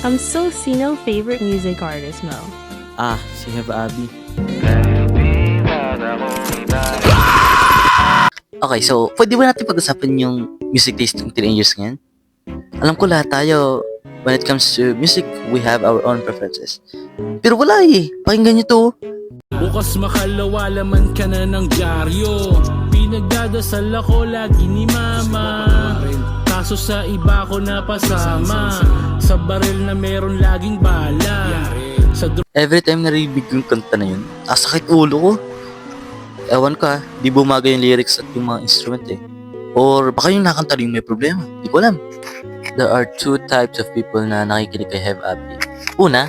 So sino favorite music artist mo? Si Have Abby. Okay, so pwede ba natin pag-usapan yung music taste ng teenagers ngayon? Alam ko lahat tayo, when it comes to music, we have our own preferences. Pero wala pakinggan nyo to. Bukas makalawa, laman ka na ng dyaryo. Pinagdadasal ako lagi ni mama, kaso sa iba ko napasama. Sa baril na meron laging bala. Every time naribig yung kanta na yun, sakit ulo ko. Ewan ka, di bumagay yung lyrics at yung mga instrument Or baka yung nakanta rin may problema, di ko alam. There are two types of people na nakikinig kay Have Abby. Una,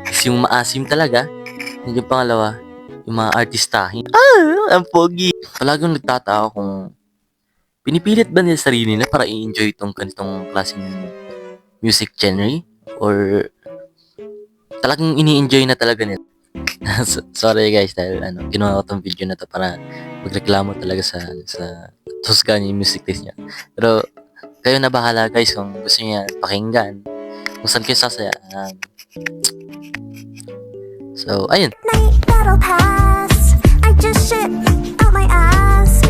is yung maasim talaga. And yung pangalawa, yung mga artistahin. Ang pogi. Palaging nagtataka kung pinipilit ba nila sarili nila para i-enjoy itong ganitong klaseng music genre? Or talagang ini-enjoy na talaga nila? Sorry guys, dahil ginawa ko tong video na to para magreklamo talaga sa Toscana yung music taste niya. Pero kayo na bahala guys kung gusto niya pakinggan, kung saan kayo sasaya. So, ayun. Night that'll pass. I just shit out my ass.